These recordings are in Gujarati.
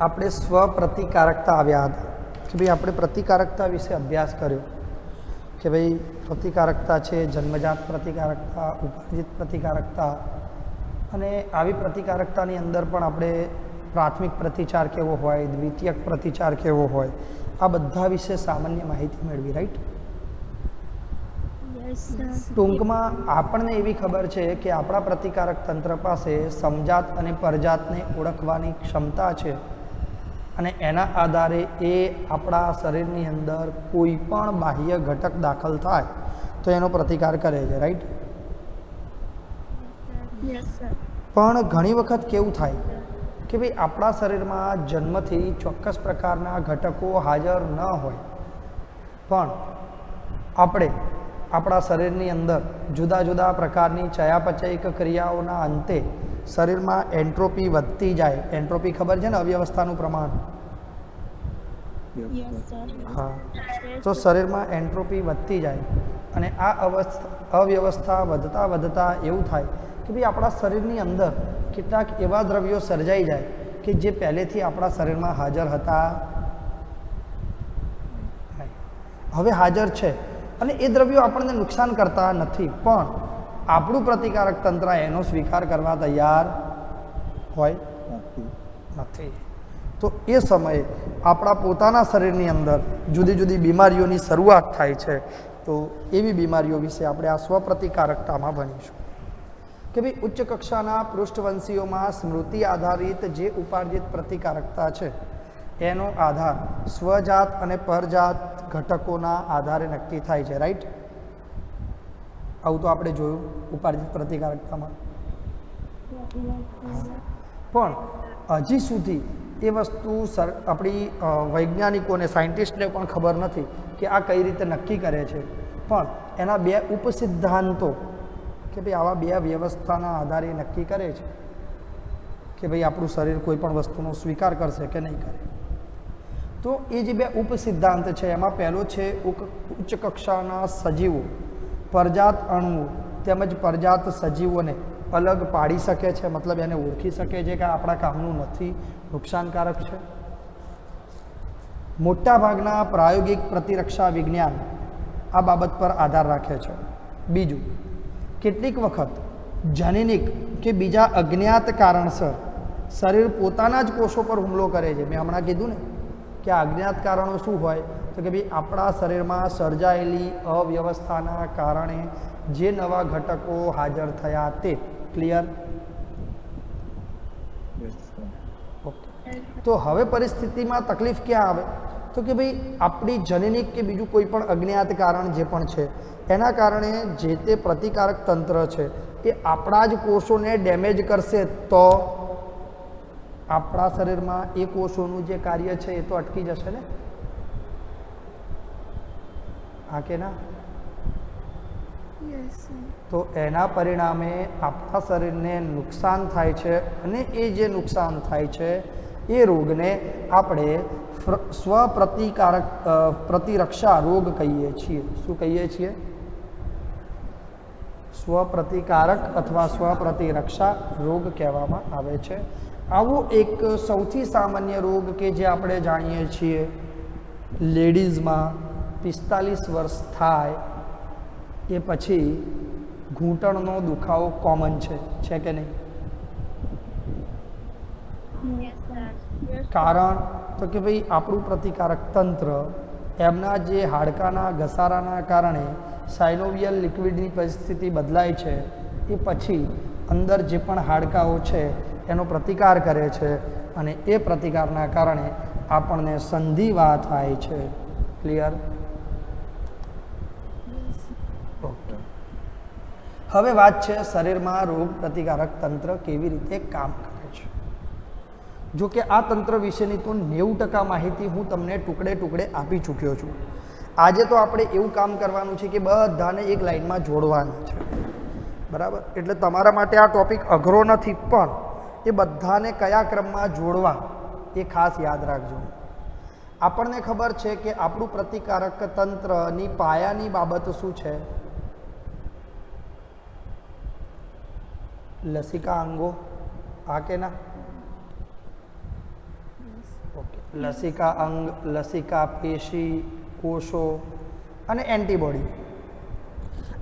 આપણે સ્વપ્રતિકારકતા આવ્યા હતા કે ભાઈ આપણે પ્રતિકારકતા વિશે અભ્યાસ કર્યો કે ભાઈ પ્રતિકારકતા છે જન્મજાત પ્રતિકારકતા, ઉપાર્જિત પ્રતિકારકતા, અને આવી પ્રતિકારકતાની અંદર પણ આપણે પ્રાથમિક પ્રતિચાર કેવો હોય, દ્વિતીયક પ્રતિચાર કેવો હોય, આ બધા વિશે સામાન્ય માહિતી મેળવી, રાઈટ? ટૂંકમાં આપણને એવી ખબર છે કે આપણા પ્રતિકારક તંત્ર પાસે સમજાત અને પરજાતને ઓળખવાની ક્ષમતા છે અને એના આધારે એ આપણા શરીરની અંદર કોઈ પણ બાહ્ય ઘટક દાખલ થાય તો એનો પ્રતિકાર કરે છે, રાઈટ? પણ ઘણી વખત કેવું થાય કે ભાઈ આપણા શરીરમાં જન્મથી ચોક્કસ પ્રકારના ઘટકો હાજર ન હોય, પણ આપણે આપણા શરીરની અંદર જુદા જુદા પ્રકારની ચયાપચયિક ક્રિયાઓના અંતે શરીરમાં એન્ટ્રોપી વધતી જાય. એન્ટ્રોપી ખબર છે ને, અવ્યવસ્થાનું પ્રમાણ. હા, તો શરીરમાં એન્ટ્રોપી વધતી જાય અને આ અવ્યવસ્થા વધતા વધતા એવું થાય કે ભાઈ આપણા શરીરની અંદર કેટલાક એવા દ્રવ્યો સર્જાઈ જાય કે જે પહેલેથી આપણા શરીરમાં હાજર હતા, હવે હાજર છે અને એ દ્રવ્યો આપણને નુકસાન કરતા નથી, પણ આપણું પ્રતિકારક તંત્ર એનો સ્વીકાર કરવા તૈયાર હોય નથી. તો એ સમયે આપણા પોતાના શરીરની અંદર જુદી જુદી બીમારીઓની શરૂઆત થાય છે. તો એવી બીમારીઓ વિશે આપણે આ સ્વપ્રતિકારકતામાં ભણીશું કે ભાઈ ઉચ્ચ કક્ષાના પૃષ્ઠવંશીઓમાં સ્મૃતિ આધારિત જે ઉપાર્જિત પ્રતિકારકતા છે એનો આધાર સ્વજાત અને પરજાત ઘટકોના આધારે નક્કી થાય છે, રાઈટ? આવું તો આપણે જોયું ઉપાર્જિત પ્રતિકારકતામાં. પણ હજી સુધી એ વસ્તુ આપણી વૈજ્ઞાનિકોને, સાયન્ટિસ્ટને પણ ખબર નથી કે આ કઈ રીતે નક્કી કરે છે. પણ એના બે ઉપસિદ્ધાંતો કે ભાઈ આવા બે વ્યવસ્થાના આધારે નક્કી કરે છે કે ભાઈ આપણું શરીર કોઈ પણ વસ્તુનો સ્વીકાર કરશે કે નહીં કરે. તો એ જે બે ઉપસિદ્ધાંત છે એમાં પહેલો છે ઉચ્ચ કક્ષાના સજીવો પરજાત અણુઓ તેમજ પરજાત સજીવોને અલગ પાડી શકે છે, મતલબ એને ઓળખી શકે છે કે આપણા કામનું નથી, નુકસાનકારક છે. મોટાભાગના પ્રાયોગિક પ્રતિરક્ષા વિજ્ઞાન આ બાબત પર આધાર રાખે છે. બીજું, કેટલીક વખત જનીનિક કે બીજા અજ્ઞાત કારણસર શરીર પોતાના જ કોષો પર હુમલો કરે છે. મેં હમણાં કીધું ને કે આ અજ્ઞાત કારણો શું હોય, તો કે ભાઈ આપણા શરીરમાં સર્જાયેલી અવ્યવસ્થાના કારણે જે નવા ઘટકો હાજર થયા તે. ક્લિયર? તો હવે પરિસ્થિતિમાં તકલીફ ક્યાં આવે, તો કે ભાઈ આપણી જનનિક કે બીજું કોઈ પણ અજ્ઞાત કારણ જે પણ છે એના કારણે જે તે પ્રતિકારક તંત્ર છે એ આપણા જ કોષોને ડેમેજ કરશે, તો આપણા શરીરમાં એ કોષોનું જે કાર્ય છે એ તો અટકી જશે ને. હા કે ના? તો એના પરિણામે આપણા શરીરને નુકસાન થાય છે અને એ જે નુકસાન થાય છે એ રોગને આપણે પ્રતિરક્ષા રોગ કહીએ છીએ. શું કહીએ છીએ? સ્વપ્રતિકારક અથવા સ્વપ્રતિરક્ષા રોગ કહેવામાં આવે છે. આવો એક સૌથી સામાન્ય રોગ કે જે આપણે જાણીએ છીએ, લેડીઝમાં 45 વર્ષ થાય એ પછી ઘૂંટણનો દુખાવો કોમન છે કે નહીં? કારણ તો કે ભાઈ આપણું પ્રતિકારક તંત્ર એમના જે હાડકાના ઘસારાના કારણે સાયનોવિયલ લિક્વિડની પરિસ્થિતિ બદલાય છે એ પછી અંદર જે પણ હાડકાઓ છે એનો પ્રતિકાર કરે છે અને એ પ્રતિકારના કારણે આપણને સંધિવા થાય છે. ક્લિયર? ઓકે. હવે વાત છે શરીરમાં રોગ પ્રતિકારક તંત્ર કેવી રીતે કામ કરે છે. જો કે આ તંત્ર વિશેની તો 90% માહિતી હું તમને ટુકડે ટુકડે આપી ચૂક્યો છું. આજે તો આપણે એવું કામ કરવાનું છે કે બધાને એક લાઈનમાં જોડવાના છે, બરાબર? એટલે તમારા માટે આ ટોપિક અઘરો નથી, પણ એ બધાને કયા ક્રમમાં જોડવા એ ખાસ યાદ રાખજો. આપણને ખબર છે કે આપણું પ્રતિકારક તંત્રની પાયાની બાબત શું છે? લસિકા અંગો. હા કે ના? ઓકે, લસિકા અંગ, લસિકા પેશી, કોષો અને એન્ટીબોડી,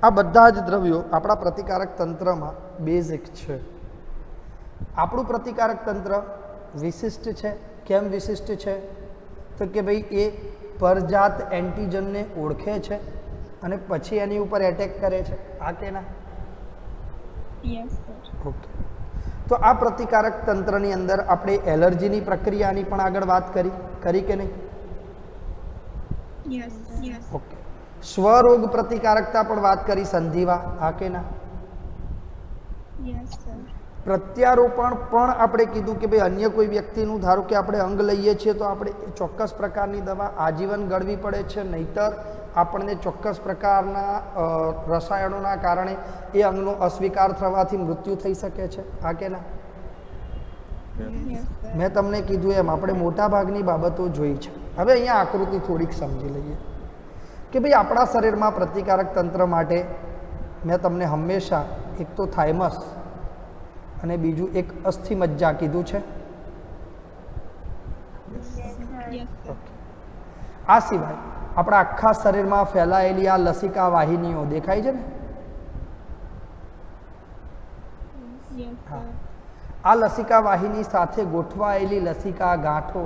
આ બધા જ દ્રવ્યો આપણા પ્રતિકારક તંત્રમાં બેઝિક છે. આપણું પ્રતિકારક તંત્ર વિશિષ્ટ છે. કેમ વિશિષ્ટ છે? તો કે ભાઈ એ પરજાત એન્ટીજનને ઓળખે છે અને પછી એની ઉપર એટેક કરે છે. આ કે ના? Yes sir. ઓકે, તો આ પ્રતિકારક તંત્રની અંદર આપણે એલર્જીની પ્રક્રિયાની પણ આગળ વાત કરી કે નહીં? Yes yes. ઓકે, સ્વરોગ પ્રતિકારકતા પણ વાત કરી, સંધિવા. આ કે ના? Yes sir. પ્રત્યારોપણ પણ આપણે કીધું કે ભાઈ અન્ય કોઈ વ્યક્તિનું ધારો કે આપણે અંગ લઈએ છીએ તો આપણે ચોક્કસ પ્રકારની દવા આજીવન ગળવી પડે છે, નહીતર આપણને ચોક્કસ પ્રકારના રસાયણોના કારણે એ અંગનો અસ્વીકાર થવાથી મૃત્યુ થઈ શકે છે. આ કે ના? Yes sir. મેં તમને કીધું એમ આપણે મોટા ભાગની બાબતો જોઈ છે. હવે અહીંયા આકૃતિ થોડીક સમજી લઈએ કે ભાઈ આપણા શરીરમાં પ્રતિકારક તંત્ર માટે મેં તમને હંમેશા એક તો થાઇમસ અને બીજું એક અસ્થિમજ્જા કીધું છે. Yes sir. આ સિવાય આપણા આખા શરીરમાં ફેલાયેલી આ લસિકા વાહિનીઓ દેખાય છે ને? યસ હા, સર. આ લસિકા વાહિની સાથે ગોઠવાયેલી લસિકા ગાંઠો,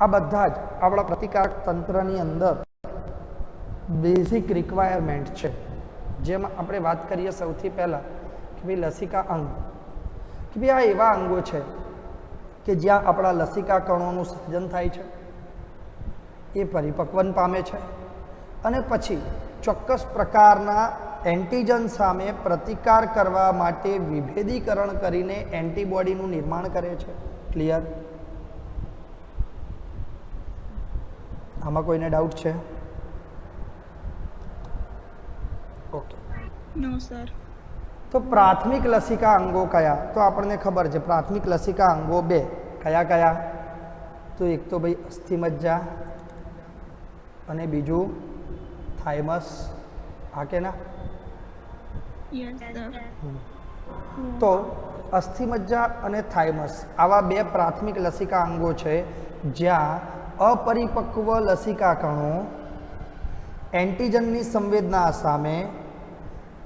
આ બધા જ આપણા પ્રતિકારક તંત્રની અંદર બેઝિક રિક્વાયરમેન્ટ છે. જેમાં આપણે વાત કરીએ સૌથી પહેલાં કે ભાઈ લસિકા અંગ, કે ભાઈ આ એવા અંગો છે કે જ્યાં આપણા લસિકા કણોનું સર્જન થાય છે, એ પરિપક્વન પામે છે અને પછી ચોક્કસ પ્રકારના એન્ટીજન સામે પ્રતિકાર કરવા માટે વિભેદીકરણ કરીને એન્ટીબોડીનું નિર્માણ કરે છે. ક્લિયર? આમાં કોઈને ડાઉટ છે? ઓકે, નો સર. તો પ્રાથમિક લસિકા અંગો કયા? તો આપણને ખબર છે પ્રાથમિક લસિકા અંગો બે. કયા કયા? તો એક તો ભાઈ અસ્થિમજ્જા અને બીજું થાઇમસ. હા કે ના? Yes sir. તો અસ્થિમજ્જા અને થાઇમસ આવા બે પ્રાથમિક લસિકા અંગો છે જ્યાં અપરિપક્વ લસિકા કણો એન્ટીજનની સંવેદના સામે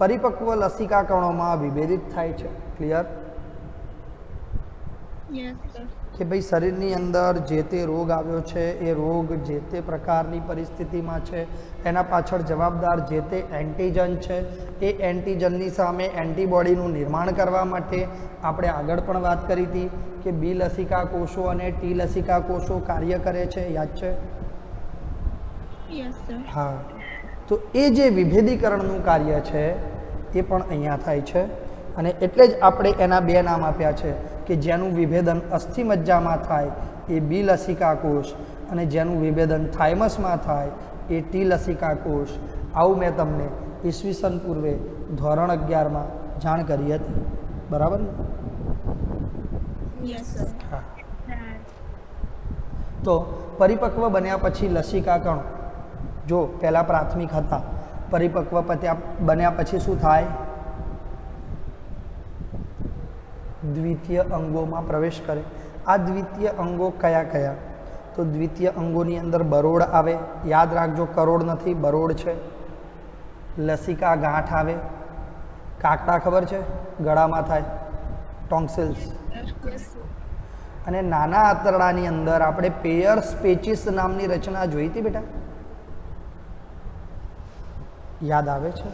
પરિપક્વ લસિકા કણોમાં વિભેદિત થાય છે. ક્લિયર? Yes sir. કે ભાઈ શરીરની અંદર જે તે રોગ આવ્યો છે, એ રોગ જે તે પ્રકારની પરિસ્થિતિમાં છે, એના પાછળ જવાબદાર જે તે એન્ટીજન છે, એ એન્ટીજનની સામે એન્ટીબોડીનું નિર્માણ કરવા માટે આપણે આગળ પણ વાત કરી હતી કે બી લસિકા કોષો અને ટી લસિકા કોષો કાર્ય કરે છે. યાદ છે? Yes sir. હા, તો એ જે વિભેદીકરણનું કાર્ય છે એ પણ અહીંયા થાય છે અને એટલે જ આપણે એના બે નામ આપ્યા છે કે જેનું વિભેદન અસ્થિમજ્જામાં થાય એ બી લસિકા કોષ અને જેનું વિભેદન થાઇમસમાં થાય એ ટી લસિકા કોષ. આવું મેં તમને ઈસવીસન પૂર્વે ધોરણ 11માં જાણ કરી હતી. બરાબર ને? Yes sir. હા. તો પરિપક્વ બન્યા પછી લસિકા કણો જો પહેલાં પ્રાથમિક હતા, પરિપક્વ બન્યા પછી શું થાય? દ્વિતીય અંગોમાં પ્રવેશ કરે. આ દ્વિતીય અંગો કયા કયા? તો દ્વિતીય અંગોની અંદર બરોડ આવે. યાદ રાખજો, કરોડ નથી, બરોડ છે. લસિકા ગાંઠ આવે. કાકડા ખબર છે? ગળામાં થાય, ટોન્સિલ્સ. અને નાના આંતરડાની અંદર આપણે પેયર્સ પેચિસ નામની રચના જોઈ હતી બેટા? યાદ આવે છે?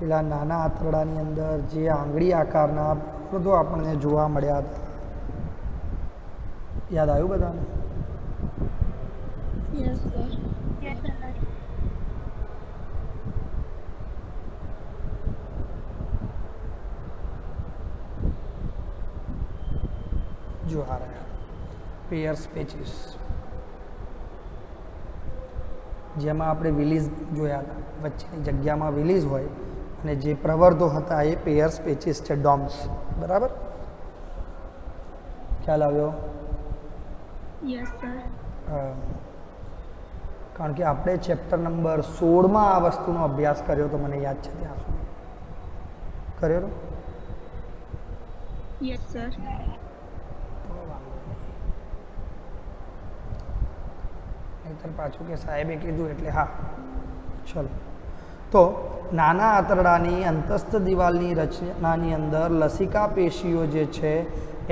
પેલા નાના આંતરડાની અંદર જે આંગળી આકારના બધો આપણને જોવા મળ્યા હતા. યાદ આવ્યું બધાને? Yes sir. જો જતા રહ્યા. પેયર્સ પેચીસ, જેમાં આપણે વિલીઝ જોયા હતા, વચ્ચેની જગ્યામાં વિલીઝ હોય અને જે પ્રવર્ધો હતા એ પેયર્સ પેચીસ છે, ડોમ્સ. બરાબર, ખ્યાલ આવ્યો? Yes, sir. કારણ કે આપણે ચેપ્ટર નંબર 16માં આ વસ્તુનો અભ્યાસ કર્યો તો મને યાદ છે ત્યાં સુધી. કર્યો? Yes, sir. નહીંતર પાછું કે સાહેબે કીધું એટલે હા. ચલો, તો નાના આંતરડાની અંતસ્થ દિવાલની રચનાની અંદર લસિકા પેશીઓ જે છે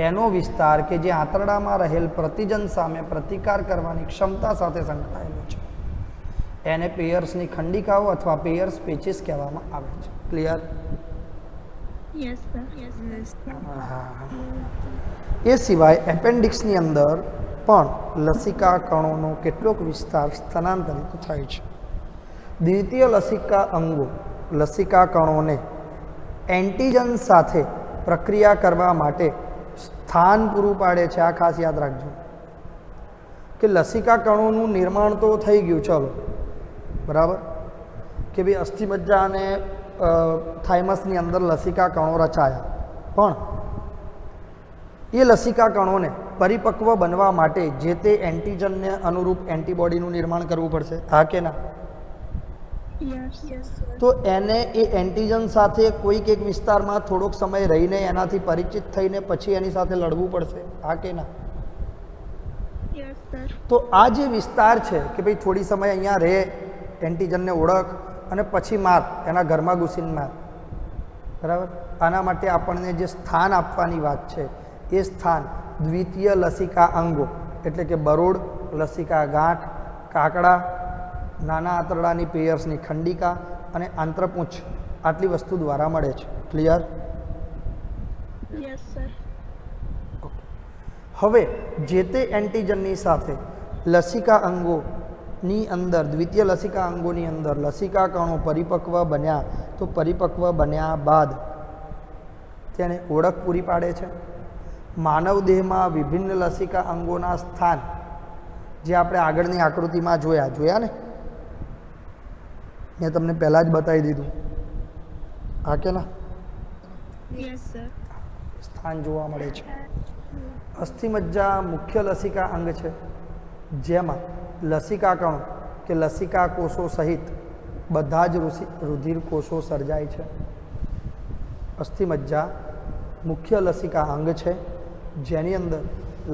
એનો વિસ્તાર કે જે આંતરડામાં રહેલ પ્રતિજન સામે પ્રતિકાર કરવાની ક્ષમતા સાથે સંકળાયેલો છે એને પેયર્સની ખંડિકાઓ અથવા પેયર્સ પેચીસ કહેવામાં આવે છે. Clear? Yes, sir. Yes, sir. એ સિવાય એપેન્ડિક્સની અંદર પણ લસિકા કણોનો કેટલોક વિસ્તાર સ્થાનાંતરિત થાય છે. દ્વિતીય લસિકા અંગો લસિકા કણોને એન્ટીજન સાથે પ્રક્રિયા કરવા માટે સ્થાન પૂરું પાડે છે. આ ખાસ યાદ રાખજો કે લસિકા કણોનું નિર્માણ તો થઈ ગયું, ચલો બરાબર, કે ભાઈ અસ્થિમજ્જા અને થાઇમસની અંદર લસિકા કણો રચાયા, પણ એ લસિકા કણોને પરિપક્વ બનવા માટે જે તે એન્ટીજનને અનુરૂપ એન્ટીબોડીનું નિર્માણ કરવું પડશે. હા કે ના? Yes, yes, sir. તો એને એ એન્ટીજન સાથે કોઈક એક વિસ્તારમાં થોડોક સમય રહીને એનાથી પરિચિત થઈને પછી એની સાથે લડવું પડશે. હા કે ના? Yes, sir. તો આ જે વિસ્તાર છે કે ભાઈ થોડી સમય અહીંયા રહે, એન્ટીજનને ઓળખ અને પછી માર, એના ઘરમાં ઘૂસીને માર. બરાબર, આના માટે આપણને જે સ્થાન આપવાની વાત છે એ સ્થાન દ્વિતીય લસિકા અંગો એટલે કે બરોડ, લસિકા ગાંઠ, કાકડા, નાના આંતરડાની પેયર્સની ખંડિકા અને આંતરપૂંછ આટલી વસ્તુ દ્વારા મળે છે. ક્લિયર? Yes, sir. હવે જે તે એન્ટીજનની સાથે લસિકા અંગોની અંદર દ્વિતીય લસિકા અંગોની અંદર લસિકા કણો પરિપક્વ બન્યા તો પરિપક્વ બન્યા બાદ તેને ઓળખ પૂરી પાડે છે. માનવ દેહમાં વિભિન્ન લસિકા અંગોના સ્થાન જે આપણે આગળની આકૃતિમાં જોયા ને, મેં તમને પહેલાં જ બતાવી દીધું. હા કે ના? Yes, sir. સ્થાન જોવા મળે છે. અસ્થિમજ્જા મુખ્ય લસિકા અંગ છે જેમાં લસિકા કણો કે લસિકા કોષો સહિત બધા જ રુધિર કોષો સર્જાય છે. અસ્થિમજ્જા મુખ્ય લસિકા અંગ છે જેની અંદર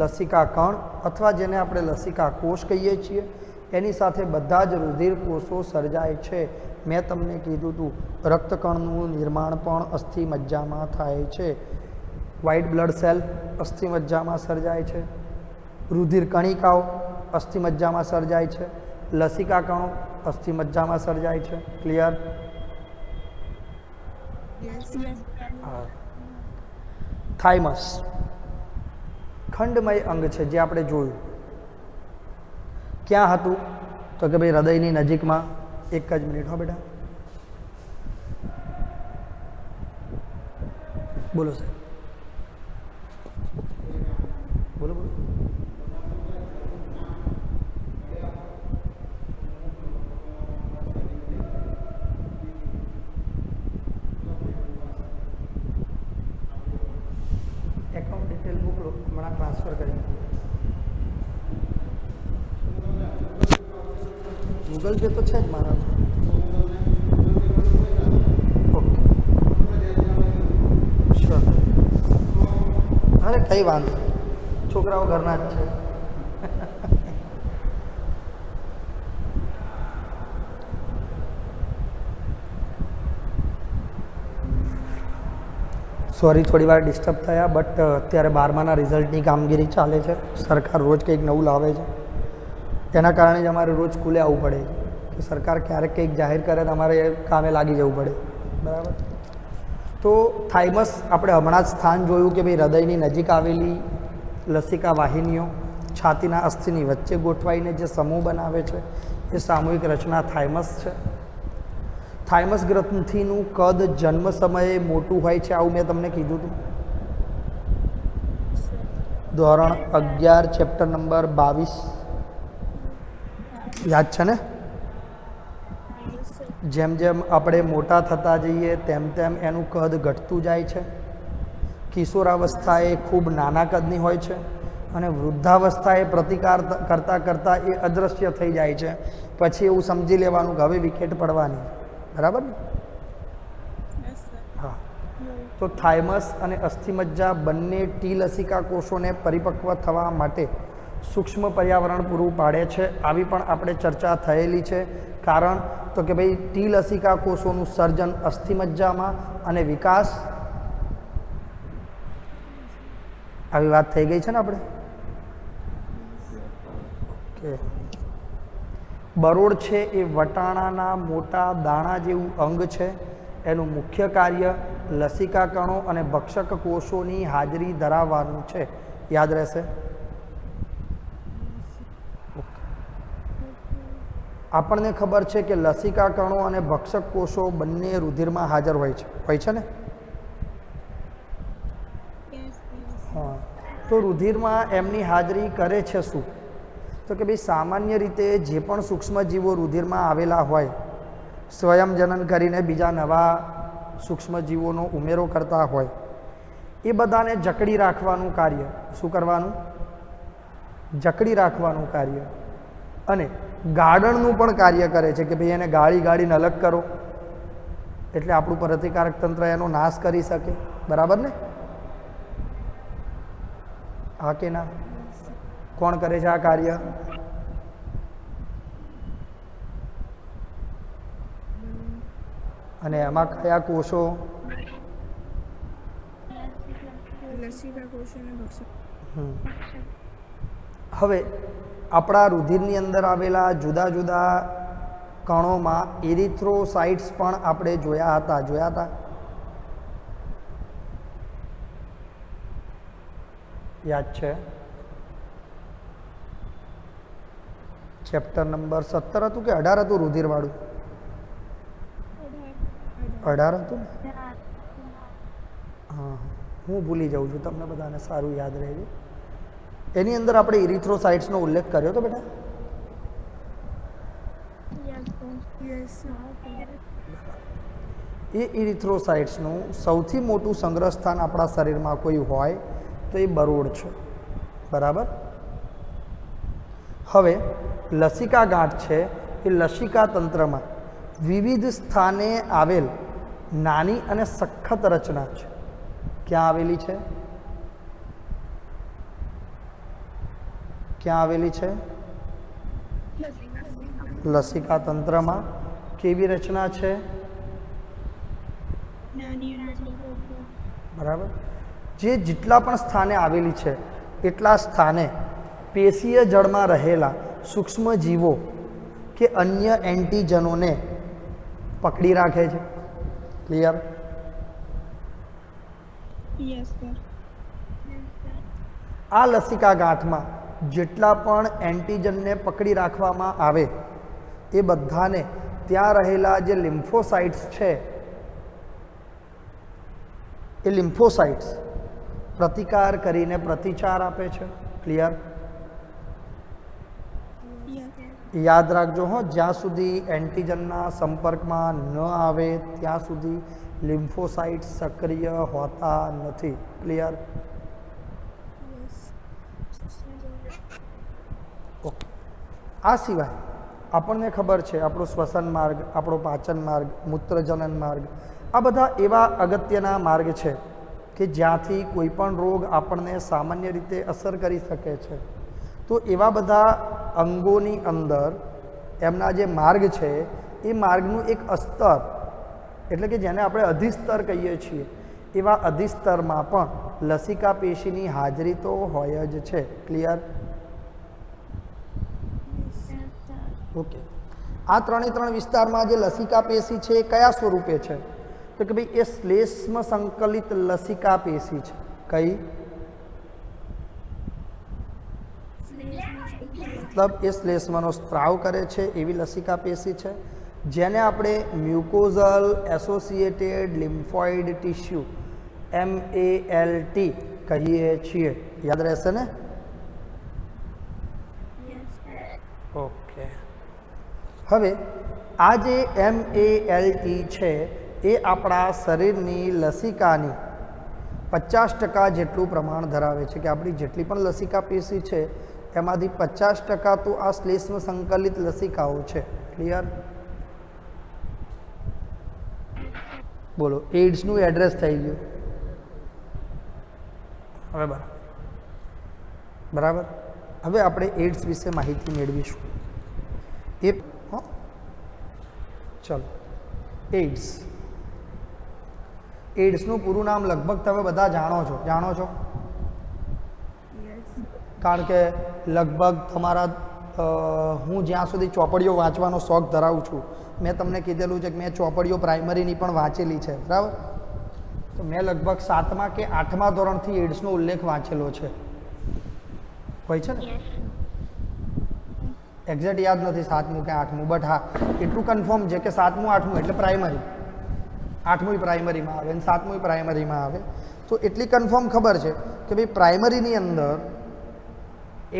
લસિકા કણ અથવા જેને આપણે લસિકા કોષ કહીએ છીએ એની સાથે બધા જ રુધિર કોષો સર્જાય છે. મેં તમને કીધું હતું રક્તકણનું નિર્માણ પણ અસ્થિમજ્જામાં થાય છે. વ્હાઇટ બ્લડ સેલ અસ્થિમજ્જામાં સર્જાય છે, રુધિર કણિકાઓ અસ્થિમજ્જામાં સર્જાય છે, લસિકા કણો અસ્થિમજ્જામાં સર્જાય છે. ક્લિયર? Yes, yes. થાઇમસ ખંડમય અંગ છે જે આપણે જોયું. ક્યાં હતું? તો કે ભાઈ હૃદયની નજીકમાં. એક જ મિનિટ હો બેટા. બોલો સાહેબ, બોલો બોલો. એકાઉન્ટ ડિટેલ મોકલો, હમણાં ટ્રાન્સફર કરી. ગૂગલ પે તો છે જ મારા. Okay, sure. અરે કંઈ વાંધો નહીં, છોકરાઓ ઘરના જ છે. સોરી થોડી વાર ડિસ્ટર્બ થયા, બટ અત્યારે 12માના રિઝલ્ટની કામગીરી ચાલે છે. સરકાર રોજ કંઈક નવું લાવે છે, તેના કારણે જ અમારે રોજ સ્કૂલે આવવું પડે કે સરકાર ક્યારેક કંઈક જાહેર કરે તો અમારે કામે લાગી જવું પડે. બરાબર. તો થાઇમસ આપણે હમણાં જ સ્થાન જોયું કે ભાઈ હૃદયની નજીક આવેલી લસિકા વાહિનીઓ છાતીના અસ્થિની વચ્ચે ગોઠવાઈને જે સમૂહ બનાવે છે એ સામૂહિક રચના થાઇમસ છે. થાઇમસ ગ્રંથિનું કદ જન્મ સમયે મોટું હોય છે, આવું મેં તમને કીધું હતું. ધોરણ 11 ચેપ્ટર નંબર 22 યાદ છે ને? Yes, sir. જેમ જેમ આપણે મોટા થતા જઈએ તેમ તેમ એનું કદ ઘટતું જાય છે. કિશોરાવસ્થા એ ખૂબ નાના કદની હોય છે અને વૃદ્ધાવસ્થાએ પ્રતિકાર કરતાં કરતાં એ અદૃશ્ય થઈ જાય છે. પછી એવું સમજી લેવાનું કે હવે વિકેટ પડવાની, બરાબર ને? Yes, sir. હા. તો થાઇમસ અને અસ્થિમજ્જા બંને ટી લસિકા કોષોને પરિપક્વ થવા માટે સૂક્ષ્મ પર્યાવરણ પૂરું પાડે છે. આવી પણ આપણે ચર્ચા થયેલી છે. કારણ તો કે ભાઈ ટી લસિકા કોષોનું સર્જન અસ્થિમજ્જામાં અને વિકાસ, આવી વાત થઈ ગઈ છે ને આપણે. ઓકે. બરોળ છે એ વટાણાના મોટા દાણા જેવું અંગ છે. એનું મુખ્ય કાર્ય લસિકા કણો અને ભક્ષક કોષોની હાજરી ધરાવવાનું છે. યાદ રહેશે. આપણને ખબર છે કે લસિકા કણો અને ભક્ષક કોષો બંને રુધિરમાં હાજર હોય છે ને? Yes, yes. હા. તો રુધિરમાં એમની હાજરી કરે છે શું? તો કે ભાઈ સામાન્ય રીતે જે પણ સૂક્ષ્મજીવો રુધિરમાં આવેલા હોય, સ્વયં જનન કરીને બીજા નવા સૂક્ષ્મજીવોનો ઉમેરો કરતા હોય, એ બધાને જકડી રાખવાનું કાર્ય. શું કરવાનું? જકડી રાખવાનું કાર્ય. અને ગાળણનું પણ કાર્ય કરે છે કે ભાઈ એને ગાળીને અલગ કરો એટલે આપણું પ્રતિકારક તંત્ર એનો નાશ કરી શકે. બરાબર ને? હા કે ના? કોણ કરે છે આ કાર્ય? અને એમાં કયા કોષો? લસિકા કોષોને ભક્ષક. હવે આપણા રુધિરની અંદર આવેલા જુદા જુદા કણોમાં એરિથ્રોસાઇટ્સ પણ આપણે જોયા હતા. યાદ છે? ચેપ્ટર નંબર 17 હતું કે 18 હતું રુધિરવાળું? 18 હતું ને? હા, હું ભૂલી જાઉં છું, તમને બધાને સારું યાદ રહે છે. એની અંદર આપણે ઇરિથ્રોસાઇટ્સનો ઉલ્લેખ કર્યો હતો બેટા. Yes, sir. Yes, sir. એ ઇરિથ્રોસાઇટ્સનું સૌથી મોટું સંગ્રહ સ્થાન આપણા શરીરમાં કોઈ હોય તો એ બરોળ છે. બરાબર. હવે લસિકા ગાંઠ છે એ લસિકા તંત્રમાં વિવિધ સ્થાને આવેલ નાની અને સખત રચના છે. ક્યાં આવેલી છે? ક્યાં આવેલી છે? લસિકા તંત્રમાં. કેવી રચના છે? બરાબર. જેટલા પણ સ્થાને આવેલી છે એટલા સ્થાને પેશીય જળમાં રહેલા સૂક્ષ્મ જીવો કે અન્ય એન્ટીજનોને પકડી રાખે છે. ક્લિયર? Yes, sir. આ લસિકા ગાંઠમાં જેટલા પણ એન્ટીજનને પકડી રાખવામાં આવે એ બધાને ત્યાં રહેલા જે લિમ્ફોસાઇટ્સ છે એ લિમ્ફોસાઇટ્સ પ્રતિકાર કરીને પ્રતિચાર આપે છે. ક્લિયર? Yes. યાદ રાખજો હો, જ્યાં સુધી એન્ટીજનના સંપર્કમાં ન આવે ત્યાં સુધી લિમ્ફોસાઇટ્સ સક્રિય હોતા નથી. ક્લિયર? ઓકે. આ સિવાય આપણને ખબર છે આપણો શ્વસન માર્ગ, આપણો પાચન માર્ગ, મૂત્રજનન માર્ગ, આ બધા એવા અગત્યના માર્ગ છે કે જ્યાંથી કોઈ પણ રોગ આપણને સામાન્ય રીતે અસર કરી શકે છે. તો એવા બધા અંગોની અંદર એમના જે માર્ગ છે એ માર્ગનું એક અસ્તર, એટલે કે જેને આપણે અધિસ્તર કહીએ છીએ, એવા અધિસ્તરમાં પણ લસિકા પેશીની હાજરી તો હોય જ છે. ક્લિયર? ઓકે. આ ત્રણ વિસ્તારમાં જે લસિકા પેશી છે એ કયા સ્વરૂપે છે? તો કે ભાઈ એ શ્લેષ્મ સંકલિત લસિકા પેશી છે. કઈ? મતલબ એ શ્લેષ્મનો સ્ત્રાવ કરે છે એવી લસિકા પેશી છે, જેને આપણે મ્યુકોઝલ એસોસિએટેડ લિમ્ફોઇડ ટિશ્યુ MALT કહીએ છીએ. યાદ રહેશે ને? Yes, sir. ઓકે. હવે આ જે MALT છે એ આપણા શરીરની લસિકાની 50% જેટલું પ્રમાણ ધરાવે છે, કે આપણી જેટલી પણ લસિકા પેશી છે એમાંથી 50% તો આ શ્લેષ્મ સંકલિત લસિકાઓ છે. ક્લિયર? બોલો, એઇડ્સનું એડ્રેસ થઈ ગયું. હવે બરાબર. હવે આપણે એઇડ્સ વિશે માહિતી મેળવીશું. ચલો, એઇડ્સનું પૂરું નામ લગભગ તમે બધા જાણો છો Yes. કારણ કે લગભગ તમારા હું જ્યાં સુધી ચોપડીઓ વાંચવાનો શોખ ધરાવું છું, મેં તમને કીધેલું છે કે મેં ચોપડીઓ પ્રાઇમરીની પણ વાંચેલી છે, બરાબર? તો મેં લગભગ 7મા કે 8મા ધોરણથી એઇડ્સનો ઉલ્લેખ વાંચેલો છે. હોય છે ને? એક્ઝેક્ટ યાદ નથી 7મું કે 8મું, બટ હા એટલું કન્ફર્મ છે કે 7મું 8મું એટલે પ્રાઇમરી. 8મું પ્રાઇમરીમાં આવે અને 7મું પ્રાઇમરીમાં આવે. તો એટલી કન્ફર્મ ખબર છે કે ભાઈ પ્રાઇમરીની અંદર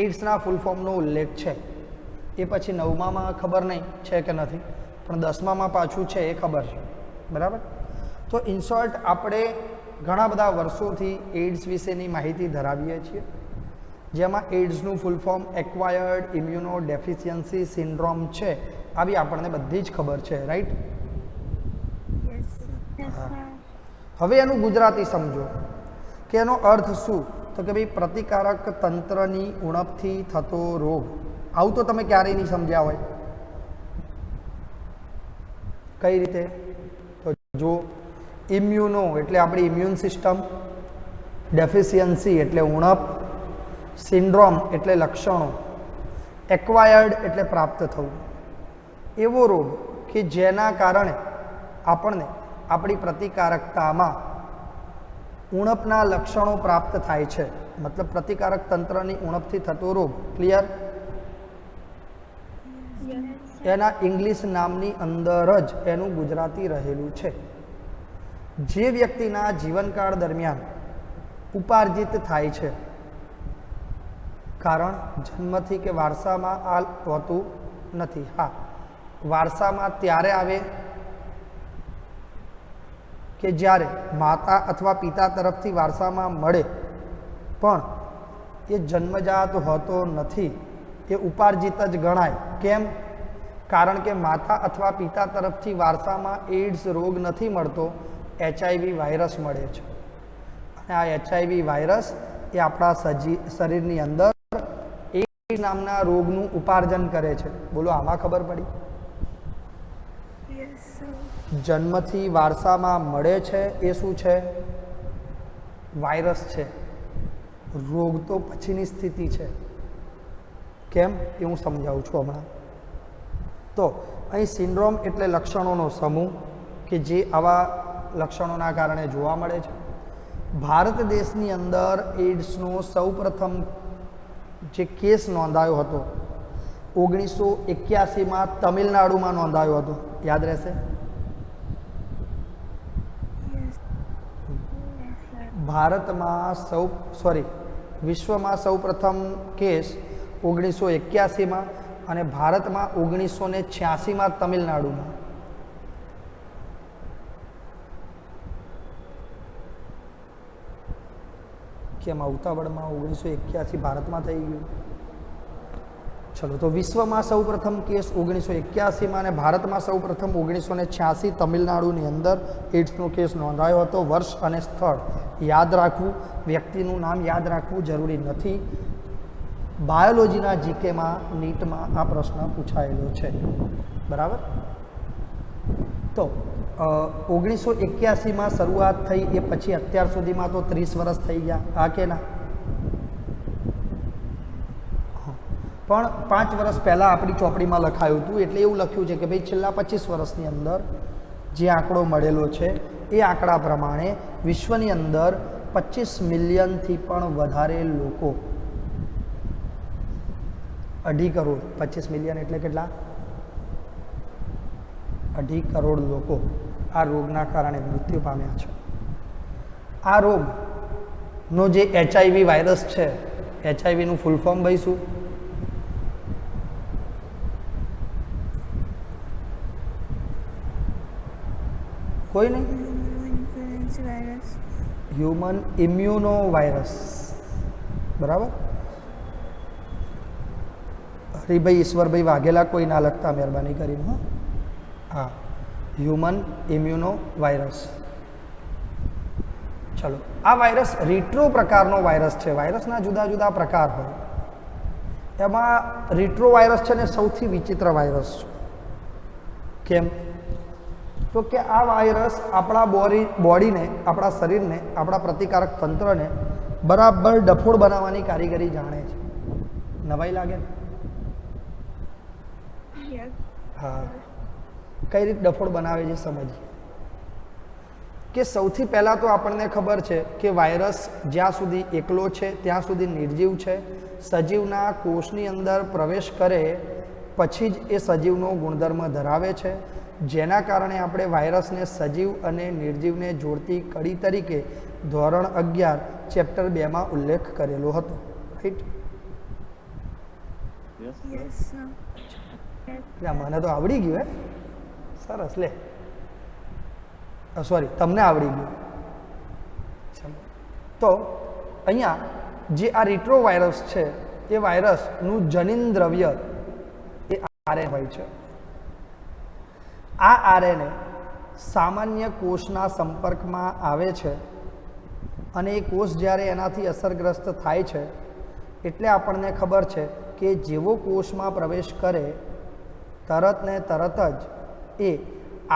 એઇડ્સના ફૂલ ફોર્મનો ઉલ્લેખ છે. એ પછી 9મામાં ખબર નહીં છે કે નથી, પણ 10મામાં પાછું છે એ ખબર છે, બરાબર? તો ઇન શોર્ટ આપણે ઘણા બધા વર્ષોથી એઇડ્સ વિશેની માહિતી ધરાવીએ છીએ, જેમાં એઇડ્સનું full form acquired immunodeficiency syndrome છે. આવી આપણને બધી જ ખબર છે, રાઈટ? Yes, sir. Yes, હા. sir. હવે એનું ગુજરાતી સમજો કે એનો અર્થ શું, તો કે ભાઈ પ્રતિકારક તંત્રની ઉણપથી થતો રોગ. આવું તો તમે ક્યારેય નહીં સમજ્યા હોય. કઈ રીતે? તો જો, ઇમ્યુનો એટલે આપણી ઇમ્યુન સિસ્ટમ, ડેફિશિયન્સી એટલે ઉણપ, સિન્ડ્રોમ એટલે લક્ષણો, એક્વાયર્ડ એટલે પ્રાપ્ત થવું. એવો રોગ કે જેના કારણે આપણને આપણી પ્રતિકારકતામાં ઉણપના લક્ષણો પ્રાપ્ત થાય છે, મતલબ પ્રતિકારક તંત્રની ઉણપથી થતો રોગ. ક્લિયર? Yes. એના ઇંગ્લિશ નામની અંદર જ એનું ગુજરાતી રહેલું છે. જે વ્યક્તિના જીવનકાળ દરમિયાન ઉપાર્જિત થાય છે, કારણ જન્મથી કે વારસામાં આ હોતું નથી. હા, વારસામાં ત્યારે આવે કે જ્યારે માતા અથવા પિતા તરફથી વારસામાં મળે, પણ એ જન્મજાત હોતો નથી, એ ઉપાર્જિત જ ગણાય. કેમ? કારણ કે માતા અથવા પિતા તરફથી વારસામાં એઇડ્સ રોગ નથી મળતો, HIV વાયરસ મળે છે. અને આ HIV વાયરસ એ આપણા શરીરની અંદર એઇડ્સ નામના રોગનું ઉપાર્જન કરે છે. બોલો, આમાં ખબર પડી? Yes, sir. જન્મથી વારસામાં મળે છે એ શું છે? વાયરસ છે. રોગ તો પછીની સ્થિતિ છે. કેમ એ હું સમજાવું છું હમણાં. તો અહીં સિન્ડ્રોમ એટલે લક્ષણોનો સમૂહ કે જે આવા લક્ષણોના કારણે જોવા મળે છે. ભારત દેશની અંદર એઇડ્સનો સૌપ્રથમ જે કેસ નોંધાયો હતો 1981માં તમિલનાડુમાં નોંધાયો હતો. યાદ રહેશે? Yes. ભારતમાં વિશ્વમાં સૌપ્રથમ કેસ 1981માં અને ભારતમાં 1986માં તમિલનાડુમાં. કેમ ઉતાવળમાં 1981 ભારતમાં થઈ ગયું? ચલો, તો વિશ્વમાં સૌપ્રથમ કેસ 1981માં અને ભારતમાં સૌપ્રથમ 1986 તમિલનાડુની અંદર એઇડ્સનો કેસ નોંધાયો હતો. વર્ષ અને સ્થળ યાદ રાખવું, વ્યક્તિનું નામ યાદ રાખવું જરૂરી નથી. બાયોલોજીના જીકેમાં નીટમાં આ પ્રશ્ન પૂછાયેલો છે, બરાબર? તો 1981માં શરૂઆત થઈ, એ પછી અત્યાર સુધીમાં તો 30 વર્ષ થઈ ગયા. હા કે ના? પણ 5 વર્ષ પહેલાં આપણી ચોપડીમાં લખાયું હતું, એટલે એવું લખ્યું છે કે ભાઈ છેલ્લા 25 વર્ષની અંદર જે આંકડો મળેલો છે એ આંકડા પ્રમાણે વિશ્વની અંદર 25 મિલિયનથી પણ વધારે લોકો, 2.5 કરોડ, 25 મિલિયન એટલે કેટલા? 2.5 કરોડ લોકો આ રોગના કારણે મૃત્યુ પામ્યા છે. આ રોગ નો જે HIV વાયરસ છે, HIVનું ફૂલ ફોર્મ ભાઈ શું? કોઈ નહીં? Immunoinfluence virus. Human immuno virus, બરાબર. હરિભાઈ ઈશ્વરભાઈ વાઘેલા કોઈ ના લખતા મહેરબાની કરીને. હા, હ્યુમન ઇમ્યુનો વાયરસ. ચલો, આ વાયરસ રિટ્રો પ્રકારનો વાયરસ છે. વાયરસના જુદા જુદા પ્રકાર હોય, એમાં રિટ્રો વાયરસ છે ને સૌથી વિચિત્ર વાયરસ છે. કેમ? તો કે આ વાયરસ આપણા બોડીને, આપણા શરીરને, આપણા પ્રતિકારક તંત્રને બરાબર ડફોડ બનાવવાની કારીગરી જાણે છે. નવાઈ લાગે ને? Yes. હા, કઈ રીતે ડફોડ બનાવે છે સમજીએ. કે સૌથી પહેલાં તો આપણને ખબર છે કે વાયરસ જ્યાં સુધી એકલો છે ત્યાં સુધી નિર્જીવ છે. સજીવના કોષની અંદર પ્રવેશ કરે પછી જ એ સજીવનો ગુણધર્મ ધરાવે છે, જેના કારણે આપણે વાયરસને સજીવ અને નિર્જીવને જોડતી કડી તરીકે ધોરણ 11 ચેપ્ટર 2માં ઉલ્લેખ કરેલો હતો. રાઈટ? Yes, sir. મને તો આવડી ગયું. હે, સરસ. લે, સોરી, તમને આવડી ગયું. તો અહીંયા જે આ રિટ્રો વાયરસ છે એ વાયરસનું જનીન દ્રવ્ય એ આરએનએ હોય છે. આ આરએનએ સામાન્ય કોષના સંપર્કમાં આવે છે અને એ કોષ જ્યારે એનાથી અસરગ્રસ્ત થાય છે એટલે આપણને ખબર છે કે જેવો કોષમાં પ્રવેશ કરે તરત ને તરત જ એ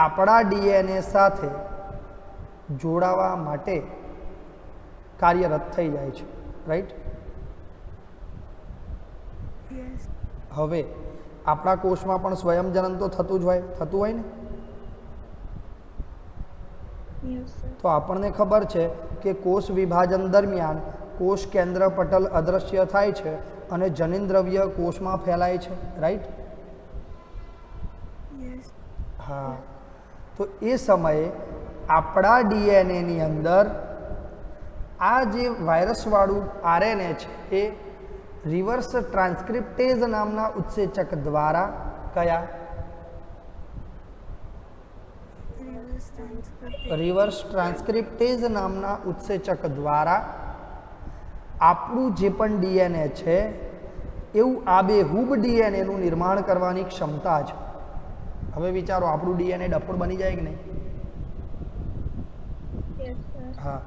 આપણા ડીએનએ સાથે જોડાવા માટે કાર્યરત થઈ જાય છે. રાઈટ? Yes. હવે આપણા કોષમાં પણ સ્વયંજનન તો થતું જ હોય, થતું હોય ને? Yes, sir. તો આપણને ખબર છે કે કોષ વિભાજન દરમિયાન કોષ કેન્દ્ર પટલ અદૃશ્ય થાય છે અને જનીન દ્રવ્ય કોષમાં ફેલાય છે. રાઈટ? Yes. હા, તો એ સમયે આપણા ડીએનએની અંદર આ જે વાયરસવાળું આરએનએ છે એ રિવર્સ ટ્રાન્સક્રિપ્ટેઝ નામના ઉત્સેચક દ્વારા કયા? Reverse transcriptase. રિવર્સ ટ્રાન્સક્રિપ્ટેઝ નામના ઉત્સેચક દ્વારા આપણું જે પણ ડીએનએ છે એવું આબેહૂબ ડીએનએનું નિર્માણ કરવાની ક્ષમતા છે. હવે વિચારો, આપણું ડીએનએ ડફોડ બની જાય કે નહીં? Yes, sir. હા,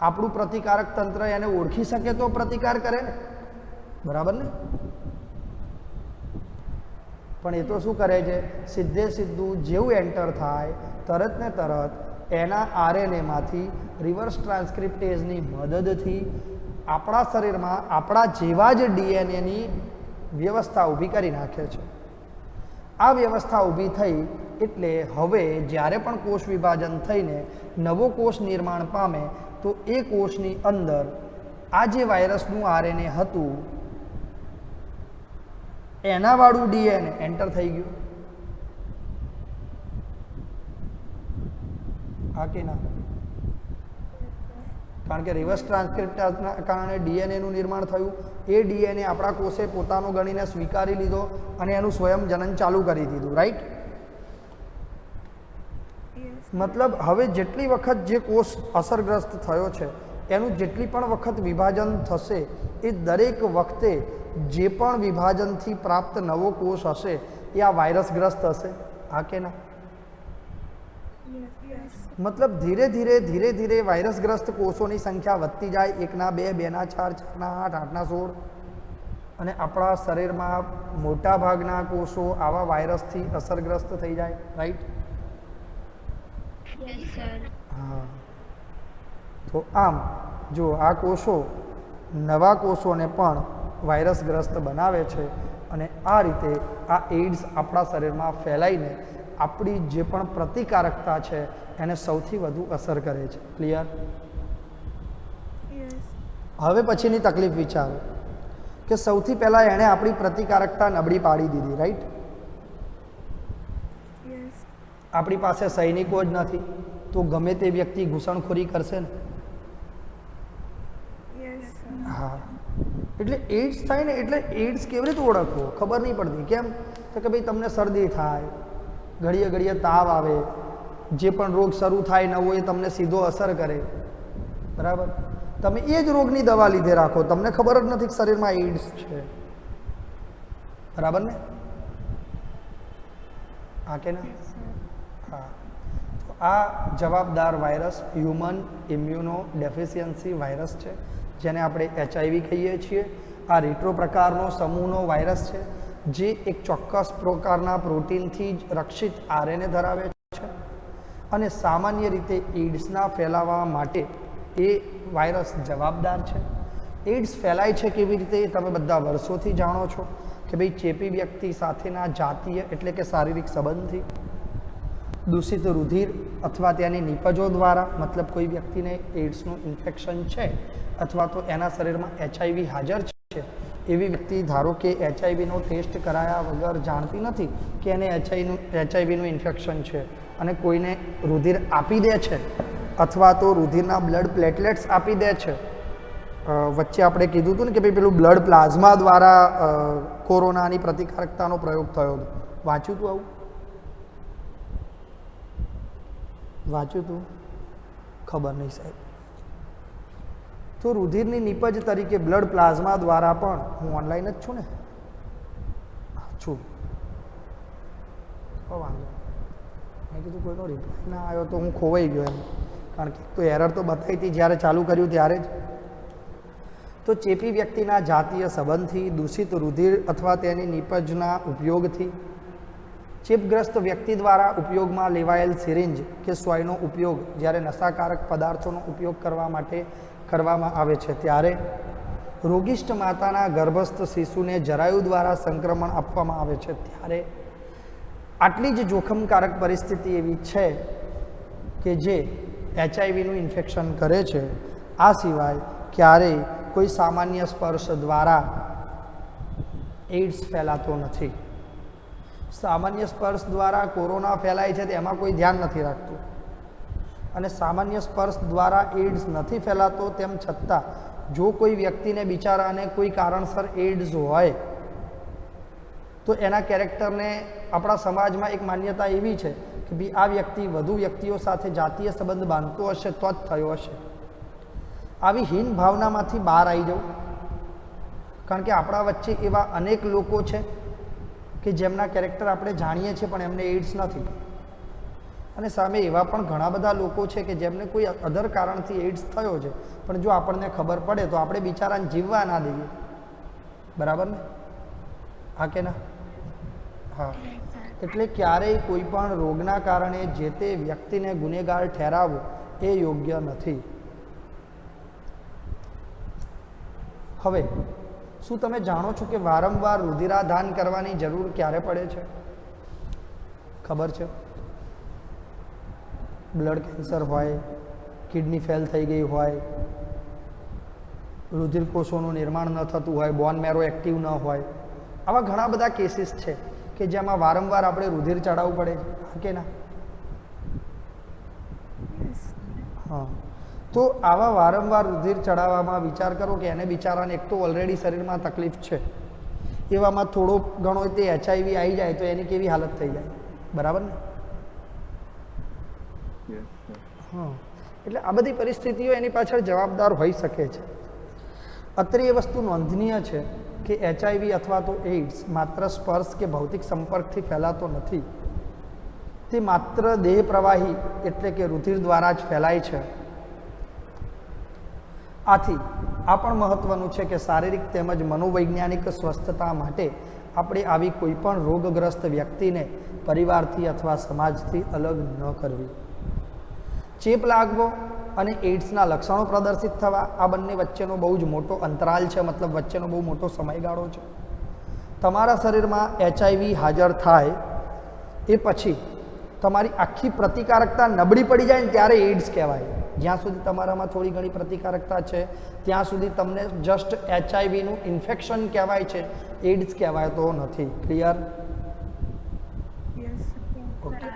આપણું પ્રતિકારક તંત્ર એને ઓળખી શકે તો પ્રતિકાર કરે ને, બરાબર ને? પણ એ તો શું કરે છે, સીધે સીધું જેવું એન્ટર થાય તરત ને તરત એના આરએનએમાંથી રિવર્સ ટ્રાન્સક્રિપ્ટેઝની મદદથી આપણા શરીરમાં આપણા જેવા જ ડીએનએની વ્યવસ્થા ઊભી કરી નાખે છે. આ વ્યવસ્થા ઊભી થઈ એટલે હવે જ્યારે પણ કોષ વિભાજન થઈને નવો કોષ નિર્માણ પામે તો એ કોષની અંદર આ જે વાયરસનું આરએનએ હતું એનાવાળું ડીએનએ એન્ટર થઈ ગયું. હા કે ના? કારણ કે રિવર્સ ટ્રાન્સક્રિપ્ટેઝના કારણે ડીએનએનું નિર્માણ થયું. એ ડીએનએ આપણા કોષે પોતાનો ગણીને સ્વીકારી લીધો અને એનું સ્વયં જનન ચાલુ કરી દીધું. રાઈટ? Yes. મતલબ હવે જેટલી વખત જે કોષ અસરગ્રસ્ત થયો છે એનું જેટલી પણ વખત વિભાજન થશે એ દરેક વખતે જે પણ વિભાજનથી પ્રાપ્ત નવો કોષ હશે એ આ વાયરસગ્રસ્ત હશે. હા કે ના? Yes. મતલબ ધીરે ધીરે વાયરસગ્રસ્ત કોષોની સંખ્યા વધતી જાય. 1 ના 2, 2 ના 4, 4 ના 8, 8 ના 16 અને આપણા શરીરમાં મોટા ભાગના કોષો આવા વાયરસથી અસરગ્રસ્ત થઈ જાય. રાઈટ? Yes, sir. હા, તો આમ જો આ કોષો નવા કોષોને પણ વાયરસગ્રસ્ત બનાવે છે અને આ રીતે આ એઇડ્સ આપણા શરીરમાં ફેલાઈને આપણી જે પણ પ્રતિકારકતા છે એને સૌથી વધુ અસર કરે છે. ક્લિયર? Yes. હવે પછીની તકલીફ વિચારો કે સૌથી પહેલાં એણે આપણી પ્રતિકારકતા નબળી પાડી દીધી. રાઈટ? Yes. આપણી પાસે સૈનિકો જ નથી તો ગમે તે વ્યક્તિ ઘૂસણખોરી કરશે ને. Yes. હા, એટલે એડ્સ થાય ને એટલે એડ્સ કેવી રીતે ઓળખવો ખબર નહીં પડતી. કેમ તો કે ભાઈ તમને શરદી થાય, ઘડીએ ઘડીએ તાવ આવે, જે પણ રોગ શરૂ થાય નવો એ તમને સીધો અસર કરે, બરાબર. તમે એ જ રોગની દવા લીધે રાખો, તમને ખબર જ નથી કે શરીરમાં એડ્સ છે, બરાબર ને? હા કે ના? Yes, sir. હા, તો આ જવાબદાર virus human immuno deficiency virus છે, જેને આપણે HIV કહીએ છીએ. આ રેટ્રો પ્રકારનો સમૂહનો વાયરસ છે, જે એક ચોક્કસ પ્રકારના પ્રોટીનથી જ રક્ષિત RNA ધરાવે છે અને સામાન્ય રીતે એડ્સના ફેલાવા માટે એ વાયરસ જવાબદાર છે. એડ્સ ફેલાય છે કેવી રીતે એ તમે બધા વર્ષોથી જાણો છો કે ભાઈ ચેપી વ્યક્તિ સાથેના જાતીય એટલે કે શારીરિક સંબંધથી, દૂષિત રુધિર અથવા ત્યાંની નિપજો દ્વારા, મતલબ કોઈ વ્યક્તિને એડ્સનું ઇન્ફેક્શન છે અથવા તો એના શરીરમાં HIV હાજર છે, એવી વ્યક્તિ ધારો કે HIVનો ટેસ્ટ કરાયા વગર જાણતી નથી કે એને HIVનું ઇન્ફેક્શન છે અને કોઈને રુધિર આપી દે છે અથવા તો રુધિરના બ્લડ પ્લેટલેટ્સ આપી દે છે. વચ્ચે આપણે કીધું હતું ને કે ભાઈ પેલું બ્લડ પ્લાઝમા દ્વારા કોરોનાની પ્રતિકારકતાનો પ્રયોગ થયો હતો. વાંચ્યું હતું આવું? વાંચ્યું હતું? ખબર નહીં સાહેબ. તો રુધિરની નિપજ તરીકે બ્લડ પ્લાઝમા દ્વારા પણ, હું ઓનલાઈન જ છું ને, છું, વાંધો મેં કીધું કોઈનો રિપ્લાય ના આવ્યો તો હું ખોવાઈ ગયો એમ, કારણ કે તો એરર તો બતાવી હતી જ્યારે ચાલુ કર્યું ત્યારે જ. તો ચેપી વ્યક્તિના જાતીય સંબંધથી, દૂષિત રુધિર અથવા તેની નિપજના ઉપયોગથી, ચેપગ્રસ્ત વ્યક્તિ દ્વારા ઉપયોગમાં લેવાયેલ સિરિંજ કે સોયનો ઉપયોગ જ્યારે નશાકારક પદાર્થોનો ઉપયોગ કરવા માટે કરવામાં આવે છે ત્યારે, રોગિષ્ઠ માતાના ગર્ભસ્થ શિશુને જરાયુ દ્વારા સંક્રમણ આપવામાં આવે છે ત્યારે, આટલી જ જોખમકારક પરિસ્થિતિ એવી છે કે જે HIVનું ઇન્ફેક્શન કરે છે. આ સિવાય ક્યારેય કોઈ સામાન્ય સ્પર્શ દ્વારા એડ્સ ફેલાતો નથી. સામાન્ય સ્પર્શ દ્વારા કોરોના ફેલાય છે તેમાં કોઈ ધ્યાન નથી રાખતું, અને સામાન્ય સ્પર્શ દ્વારા એડ્સ નથી ફેલાતો તેમ છતાં જો કોઈ વ્યક્તિને બિચારાને કોઈ કારણસર એડ્સ હોય તો એના કેરેક્ટરને આપણા સમાજમાં એક માન્યતા એવી છે કે ભાઈ આ વ્યક્તિ વધુ વ્યક્તિઓ સાથે જાતીય સંબંધ બાંધતો હશે તો જ થયો હશે. આવી હીન ભાવનામાંથી બહાર આવી જવું, કારણ કે આપણા વચ્ચે એવા અનેક લોકો છે કે જેમના કેરેક્ટર આપણે જાણીએ છીએ પણ એમને એડ્સ નથી, અને સામે એવા પણ ઘણા બધા લોકો છે કે જેમને કોઈ અધર કારણથી એડ્સ થયો છે પણ જો આપણને ખબર પડે તો આપણે બિચારાને જીવવા ના દઈએ, બરાબર ને? હા કે ના? હા, એટલે ક્યારેય કોઈ પણ રોગના કારણે જે તે વ્યક્તિને ગુનેગાર ઠેરાવવો એ યોગ્ય નથી. હવે શું તમે જાણો છો કે વારંવાર રુધિરાદાન કરવાની જરૂર ક્યારે પડે છે? ખબર છે? બ્લડ કેન્સર હોય, કિડની ફેલ થઈ ગઈ હોય, રુધિર કોષોનું નિર્માણ ન થતું હોય, બોન મેરો એક્ટિવ ન હોય, આવા ઘણા બધા કેસીસ છે કે જેમાં વારંવાર આપણે રુધિર ચડાવવું પડે છે. હા કે ના? Yes. હા, તો આવા વારંવાર રુધિર ચડાવવામાં વિચાર કરો કે એને બિચારાને એક તો ઓલરેડી શરીરમાં તકલીફ છે, એવામાં થોડો ઘણો તે HIV આવી જાય તો એની કેવી હાલત થઈ જાય, બરાબર ને? હા, એટલે આ બધી પરિસ્થિતિઓ એની પાછળ જવાબદાર હોઈ શકે છે. અત્રે એ વસ્તુ નોંધનીય છે કે HIV અથવા તો એડ્સ માત્ર સ્પર્શ કે ભૌતિક સંપર્કથી ફેલાતો નથી, તે માત્ર દેહ પ્રવાહી એટલે કે રુધિર દ્વારા જ ફેલાય છે. આથી આ પણ મહત્વનું છે કે શારીરિક તેમજ મનોવૈજ્ઞાનિક સ્વસ્થતા માટે આપણે આવી કોઈ પણ રોગગ્રસ્ત વ્યક્તિને પરિવારથી અથવા સમાજથી અલગ ન કરવી. ચેપ લાગવો અને એડ્સના લક્ષણો પ્રદર્શિત થવા, આ બંને વચ્ચેનો બહુ જ મોટો અંતરાલ છે, મતલબ વચ્ચેનો બહુ મોટો સમયગાળો છે. તમારા શરીરમાં HIV હાજર થાય એ પછી તમારી આખી પ્રતિકારકતા નબળી પડી જાય ને ત્યારે એડ્સ કહેવાય. જ્યાં સુધી તમારામાં થોડી ઘણી પ્રતિકારકતા છે ત્યાં સુધી તમને જસ્ટ HIVનું ઇન્ફેક્શન કહેવાય છે, એડ્સ કહેવાતો નથી. ક્લિયર? Yes. ઓકે.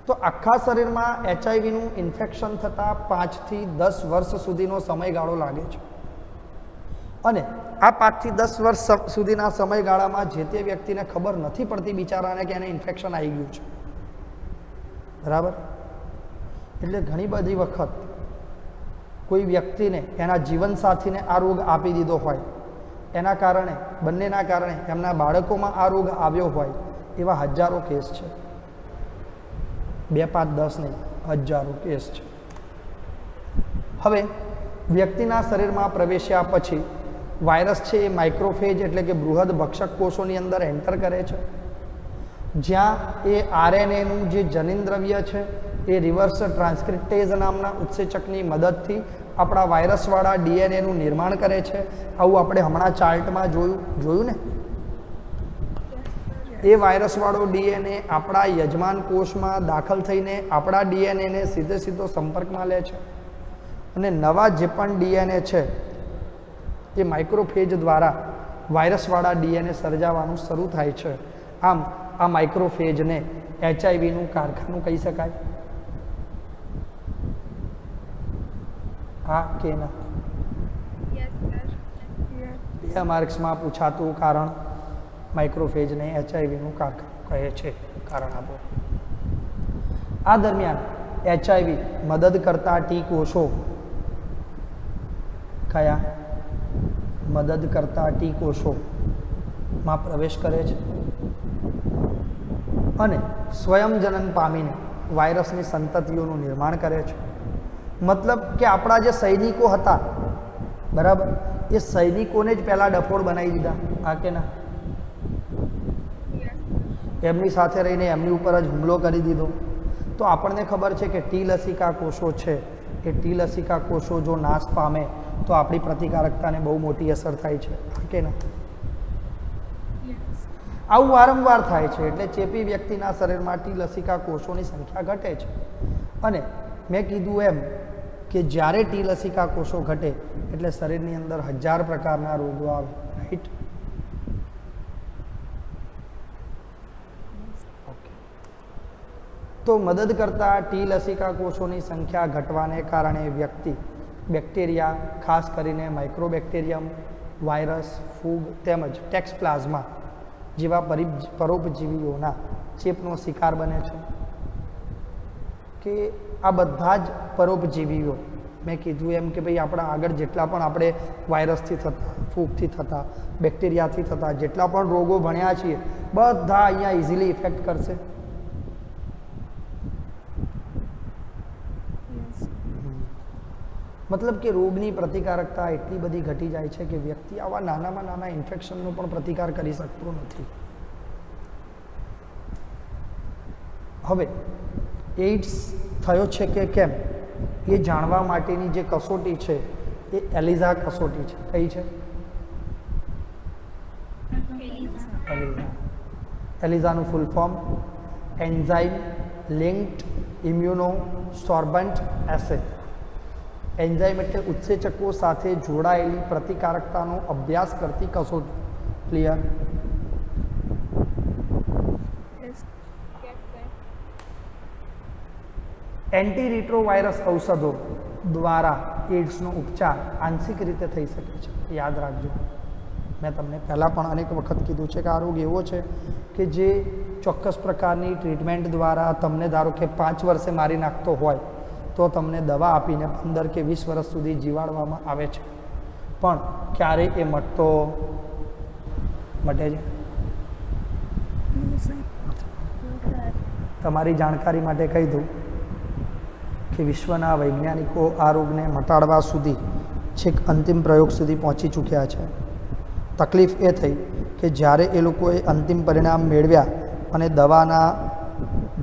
તો આખા શરીરમાં HIVનું ઇન્ફેક્શન થતાં 5 થી 10 વર્ષ સુધીનો સમયગાળો લાગે છે. અને આ 5 થી 10 વર્ષ સુધીના સમયગાળામાં જે તે વ્યક્તિને ખબર નથી પડતી બિચારાને કે એને ઇન્ફેક્શન આવી ગયું છે, બરાબર. એટલે ઘણી બધી વખત કોઈ વ્યક્તિને એના જીવનસાથીને આ રોગ આપી દીધો હોય, એના કારણે બંનેના કારણે એમના બાળકોમાં આ રોગ આવ્યો હોય, એવા હજારો કેસ છે. 2, 5, 10 નહીં, હજારો કેસ છે. હવે વ્યક્તિના શરીરમાં પ્રવેશ્યા પછી વાયરસ છે એ માઇક્રોફેજ એટલે કે બૃહદ ભક્ષક કોષોની અંદર એન્ટર કરે છે, જ્યાં એ આરએનએનું જે જનીન દ્રવ્ય છે એ રિવર્સ ટ્રાન્સક્રિપ્ટેઝ નામના ઉત્સેચકની મદદથી આપણા વાયરસવાળા ડીએનએનું નિર્માણ કરે છે. આવું આપણે હમણાં ચાર્ટમાં જોયું ને. એ વાયરસવાળો ડીએનએ આપણા યજમાન કોષમાં દાખલ થઈને આપણા ડીએનએને સીધો સંપર્કમાં લે છે અને નવા જે પણ ડીએનએ છે એ માઇક્રોફેજ દ્વારા વાયરસવાળા ડીએનએ સર્જાવાનું શરૂ થાય છે. આમ આ માઇક્રોફેજને એચઆઈવીનું કારખાનું કહી શકાય. હા કે ના? Yes, sir. Yes. 2 માર્ક્સમાં પૂછાતું કારણ માઇક્રોફેજને એચઆઈવીનું કારખાનું કહે છે. કારણ આપો. આ દરમિયાન એચઆઈવી મદદ કરતા ટી કોષો કયા? મદદ કરતા ટી કોષોમાં પ્રવેશ કરે છે અને સ્વયંજનન પામીને વાયરસની સંતતિઓનું નિર્માણ કરે છે. મતલબ કે આપણા જે સૈનિકો હતા, બરાબર, એ સૈનિકોને જ પહેલાં ડફોડ બનાવી દીધા. હા કે ના? એમની સાથે રહીને એમની ઉપર જ હુમલો કરી દીધો. તો આપણને ખબર છે કે ટી લસિકા કોષો છે એ ટી લસિકા કોષો જો નાશ પામે તો આપણી પ્રતિકારકતાને બહુ મોટી અસર થાય છે. હા કે ના? Yes. આવું વારંવાર થાય છે એટલે ચેપી વ્યક્તિના શરીરમાં ટી લસિકા કોષોની સંખ્યા ઘટે છે. અને મેં કીધું એમ કે જ્યારે ટી લસિકા કોષો ઘટે એટલે શરીરની અંદર 1000 પ્રકારના રોગો આવે, રાઈટ? તો મદદ કરતા ટી લસિકા કોષોની સંખ્યા ઘટવાને કારણે વ્યક્તિ બેક્ટેરિયા, ખાસ કરીને માઇક્રોબેક્ટેરિયમ, વાયરસ, ફૂગ તેમજ ટેક્સપ્લાઝમા જેવા પરોપજીવીઓના ચેપનો શિકાર બને છે. કે આ બધા જ પરોપજીવીઓ, મેં કીધું એમ કે ભાઈ આપણા આગળ જેટલા પણ આપણે વાયરસથી થતા, ફૂગથી થતા, બેક્ટેરિયાથી થતા જેટલા પણ રોગો ભણ્યા છીએ બધા અહીંયા ઇઝીલી ઇફેક્ટ કરશે. Yes. મતલબ કે રોગની પ્રતિકારકતા એટલી બધી ઘટી જાય છે કે વ્યક્તિ આવા નાનામાં નાના ઇન્ફેક્શનનો પણ પ્રતિકાર કરી શકતો નથી. હવે એઇડ્સ થયો છે કે કેમ એ જાણવા માટેની જે કસોટી છે એ એલિઝા કસોટી છે. કઈ છે? એલિઝાનું ફૂલ ફોર્મ એન્ઝાઇમ લિંક્ડ ઇમ્યુનોસોર્બન્ટ એસે. એન્ઝાઇમ એટલે ઉત્સેચકો સાથે જોડાયેલી પ્રતિકારકતાનો અભ્યાસ કરતી કસોટી. ક્લિયર? Yes. એન્ટીરિટ્રોવાયરસ ઔષધો દ્વારા એઇડ્સનો ઉપચાર આંશિક રીતે થઈ શકે છે. યાદ રાખજો, મેં તમને પહેલાં પણ અનેક વખત કીધું છે કે આ રોગ એવો છે કે જે ચોક્કસ પ્રકારની ટ્રીટમેન્ટ દ્વારા તમને ધારો કે 5 વર્ષે મારી નાખતો હોય તો તમને દવા આપીને 15 કે 20 વર્ષ સુધી જીવાડવામાં આવે છે, પણ ક્યારેય એ મટે છે. No, sir. તમારી જાણકારી માટે કહી દઉં કે વિશ્વના વૈજ્ઞાનિકો આ રોગને મટાડવા સુધી છેક અંતિમ પ્રયોગ સુધી પહોંચી ચૂક્યા છે. તકલીફ એ થઈ કે જ્યારે એ લોકોએ અંતિમ પરિણામ મેળવ્યા અને દવાના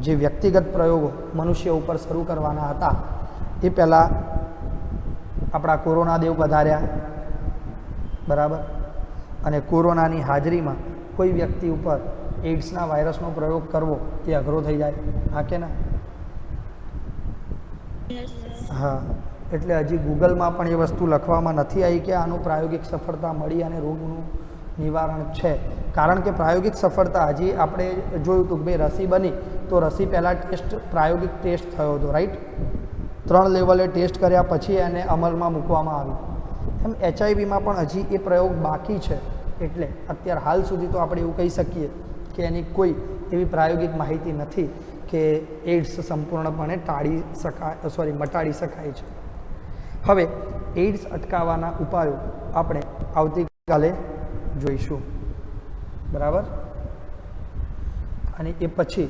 જે વ્યક્તિગત પ્રયોગો મનુષ્ય ઉપર શરૂ કરવાના હતા એ પહેલાં આપણા કોરોના દેવ પધાર્યા, બરાબર, અને કોરોનાની હાજરીમાં કોઈ વ્યક્તિ ઉપર એઇડ્સના વાયરસનો પ્રયોગ કરવો એ અઘરો થઈ જાય. હા કે ના? હા, એટલે હજી ગૂગલમાં પણ એ વસ્તુ લખવામાં નથી આવી કે આનું પ્રાયોગિક સફળતા મળી અને રોગનું નિવારણ છે. કારણ કે પ્રાયોગિક સફળતા હજી આપણે જોયું હતું કે ભાઈ રસી બની તો રસી પહેલાં પ્રાયોગિક ટેસ્ટ થયો હતો, રાઈટ? 3 લેવલે ટેસ્ટ કર્યા પછી એને અમલમાં મૂકવામાં આવી. એમ HIV પણ હજી એ પ્રયોગ બાકી છે, એટલે અત્યારે હાલ સુધી તો આપણે એવું કહી શકીએ કે એની કોઈ એવી પ્રાયોગિક માહિતી નથી કે એડ્સ સંપૂર્ણપણે મટાડી શકાય છે. હવે એડ્સ અટકાવવાના ઉપાયો આપણે આવતીકાલે જોઈશું, બરાબર. અને એ પછી